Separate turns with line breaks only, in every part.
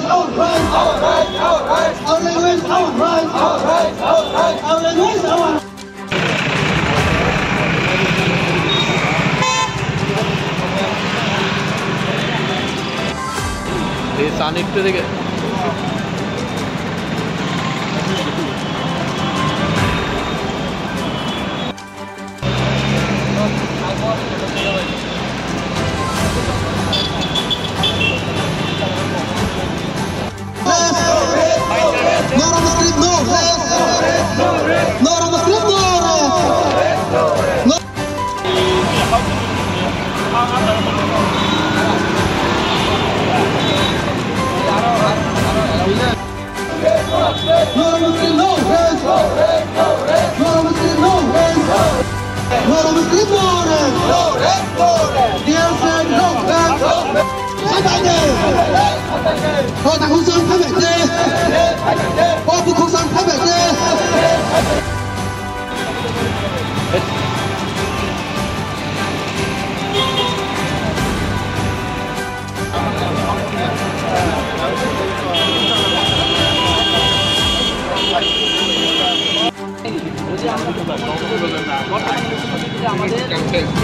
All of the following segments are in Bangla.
our rights. Our language, our rights. Our language, our.
এই সানিকটা থেকে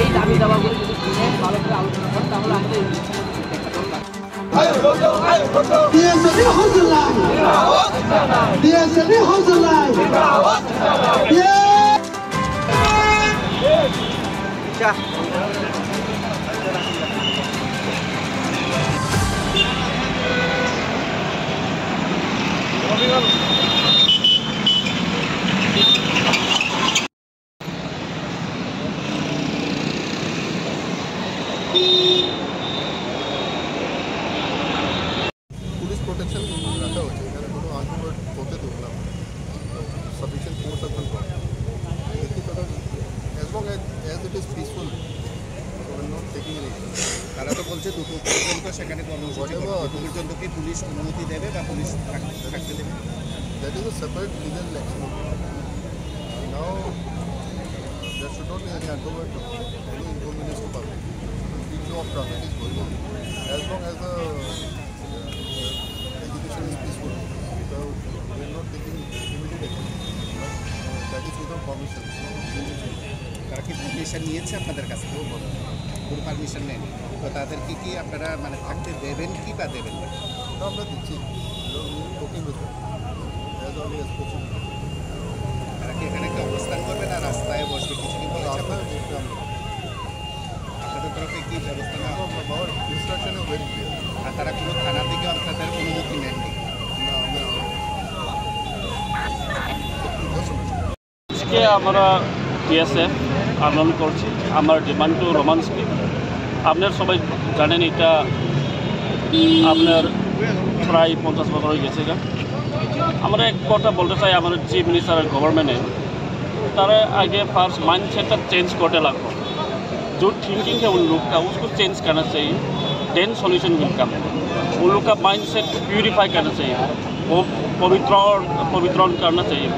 এই দাবি দাবাগুলো যদি শুনে ভালো করে আলোচনা করেন তাহলে আমাদের
पुलिस प्रोटेक्शन रखा हो चाहिए কোনো আনওয়ার্ড হতে দেবো না sufficient force as long as it is peaceful not taking any.
তারা তো বলছে দুপুর পর্যন্ত সেখানে কর্মসূচি দুপুর পর্যন্ত কি পুলিশ অনুমতি দেবে বা পুলিশ থাকতে দেবে?
That is a separate legal action. Now there should not be any untoward any inconvenience to public. Free flow of traffic is going on as long as the execution is peaceful. So we are not taking immediate action, but that is without permission.
তারা কি পারমিশন নিয়েছে আপনাদের কাছে? কোনো পারমিশন নেয়নি তো তাদেরকে কি আপনারা মানে থাকতে দেবেন কি বা দেবেন না?
আমরা দিচ্ছি ওকে as early as possible.
তারা কি এখানে কি অবস্থান করবে না রাস্তায় বসবে কিছু কি বলেছে? আপনাদের তরফে কি ব্যবস্থা নেওয়া হবে?
আমার ইনস্ট্রাকশন ইজ ভেরি ক্লিয়ার।
আর তারা কোনো থানা থেকে আপনাদের অনুমতি নেননি?
আজকে আমরা বিএসএফ আন্দোলন করছি। আমার ডিমান্ড টু রোমান্স কি আপনার সবাই জানেন এটা আপনার প্রায় 50 বছর হয়ে গেছে। আমরা এক কথা বলতে চাই আমাদের চিফ मिनिस्टर और गवर्नमेंट तारा आगे फर्स्ट माइंडसेट चेंज करने लगो। जो थिंकिंग है उन लोग का उसको चेंज करना चाहिए, देन सॉल्यूशन विल कम। उन लोग का माइंडसेट प्यूरिफाई करना चाहिए, वो पवित्रण करना चाहिए।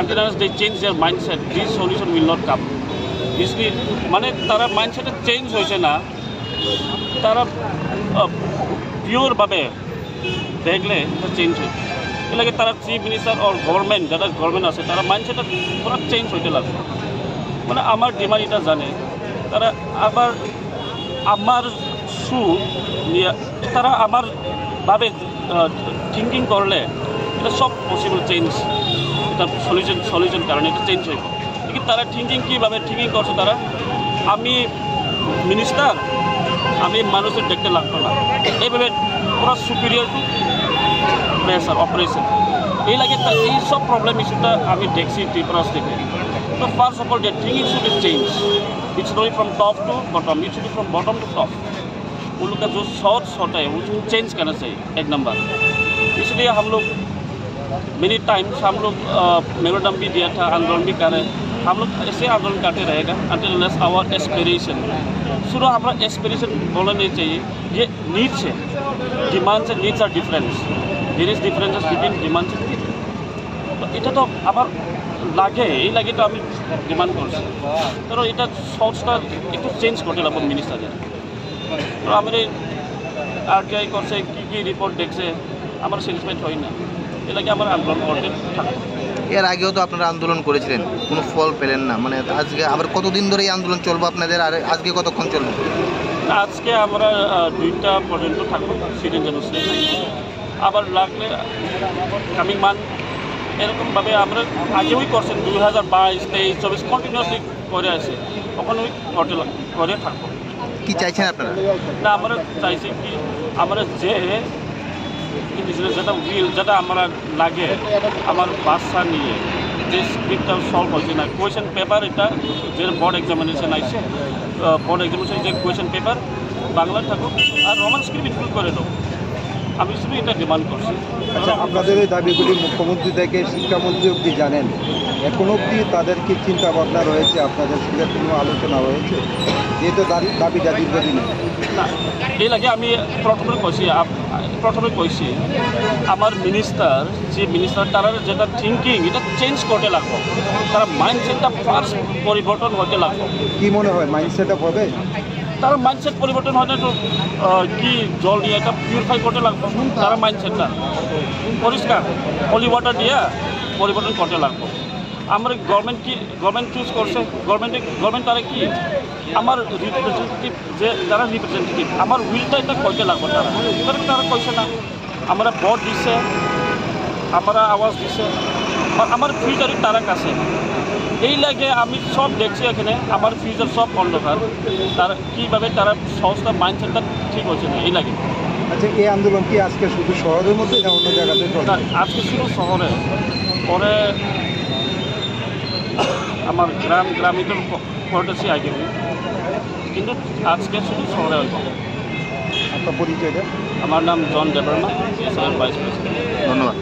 Until they change their mindset, this solution will not come. इसलिए माने तारा माइंडसेट चेंज होइছে না, तारा प्योर भावे देखले तो चेंज हो लगे। तारा चीफ मिनिस्टर और गवर्नमेंट जरा गवर्नमेंट আছে तारा माइंडसेट पूरा चेंज होते লাগে। মানে আমার ডিমান্ড এটা জানে তারা আবার আমার সু তারা আমার ভাবে থিঙ্কিং করলে এটা সব পসিবল চেঞ্জ, এটা সলিউশন কারণে এটা চেঞ্জ হইব। কিন্তু তারা কীভাবে থিঙ্কিং করছে তারা আমি মিনিস্টার আমি মানুষের দেখতে লাগতো না এইভাবে পুরা সুপিরিয়র টু প্রেসার অপারেশন এই লাগে এই সব প্রবলেম ইস্যুটা আমি দেখছি ত্রিপুরা থেকে। तो first of all that thinking should be change, it's not from top to bottom, it should be from bottom to top. उन लोग का जो शॉर्ट है वो चेंज करना चाहिए एक नंबर। इसलिए हम लोग मेनी टाइम्स हम लोग मेमोरेंडम भी दिया था, आंदोलन भी कर रहे। हम लोग ऐसे आंदोलन करते रहेगा अंटिल अनलेस आवर एस्पिरेशन। शुरू हमारा एस्पिरेशन बोलना नहीं चाहिए, ये नीड्स है, demands and needs are difference, there is differences between demands and needs. तो এটা তো আবার লাগে এই লাগে তো আমি ডিমান্ড করছি তো এটা সোর্সটা একটু চেঞ্জ করতে লাগবে মিনিস্টারের। তো আমার RTI করছে কী রিপোর্ট দেখছে আমরা স্যাটিসফাইড হই না, এলাকে আমার আন্দোলন করতে থাকবো।
এর আগেও তো আপনারা আন্দোলন করেছিলেন, কোনো ফল পেলেন না, মানে আজকে আবার কতদিন ধরে এই আন্দোলন চলবে আপনাদের, আর আজকে কতক্ষণ চলবে?
আজকে আমরা 2টা পর্যন্ত থাকবো সিটিজেন জেনোসাইড, আবার লাগলে কামিং মান্থ এরকমভাবে আমরা আগেই করছেন 2022, 23, 24 কন্টিনিউয়াসলি করে আছে, ওখানে ওই করে থাকবো।
কি চাইছেন আপনারা?
না আমরা চাইছি কি আমরা যে যেটা উইল যেটা আমরা লাগে আমার বাচ্চা নিয়ে যে স্ক্রিপ্টটা সলভ হয়েছে না, কোয়েশ্চেন পেপার এটা যে বোর্ড এক্সামিনেশন আসছে, বোর্ড এক্সামিনেশন যে কোয়েশ্চেন পেপার বাংলা থাকুক আর রোমান স্ক্রিপ্ট ইনক্লুড করে দেবো, আমি শুধু এটা ডিমান্ড করছি।
আচ্ছা, আপনাদের এই দাবিগুলি মুখ্যমন্ত্রী থেকে শিক্ষামন্ত্রী অবধি জানেন, এখন অবধি তাদের কি চিন্তা ভাবনা রয়েছে, আপনাদের সঙ্গে কোনো আলোচনা হয়েছে? যেহেতু দাবিটা দীর্ঘদিনের।
না এই লাগে আমি প্রথমে কইছি আমার মিনিস্টার তারা যেটা থিঙ্কিং এটা চেঞ্জ করতে লাগবো, তারা মাইন্ডসেটটা ফার্স্ট পরিবর্তন হতে লাগবো।
কি মনে হয় মাইন্ডসেট আপ হবে?
তারা মাইন্ডসেট পরিবর্তন হতে তো কি জল দিয়ে এটা পিউরিফাই করতে লাগবো, তারা মাইন্ডসেটটা পরিষ্কার হলি ওয়াটার দিয়ে পরিবর্তন করতে লাগবো। আমরা গভর্নমেন্ট চুজ করছে, গভর্নমেন্ট তারা কি আমার রিপ্রেজেন্টেটিভ যে যারা রিপ্রেজেন্টেটিভ আমার উইলটা এটা করতে লাগবো, তারা কইছে না। আমরা ভোট দিছে, আমরা আওয়াজ দিছে, আমার ফিউচারই তারা কাছে, এই লাগে আমি সব দেখছি এখানে আমার ফিউচার সব অন্ধকার, তারা কীভাবে তারা সংস্থা মাইন্ডসেটটা ঠিক হয়েছে না এই লাগে।
আচ্ছা, এই আন্দোলন কি আজকে শুধু শহরের মধ্যে না অন্য জায়গাতে চলবে?
আজকে শুধু শহরে, পরে আমার গ্রামীণ করতেছি আগে, কিন্তু আজকে শুধু শহরে হইব।
আপনার পরিচয়টা?
আমার নাম জন দেববর্মা, ভাইস প্রেসিডেন্ট।
ধন্যবাদ।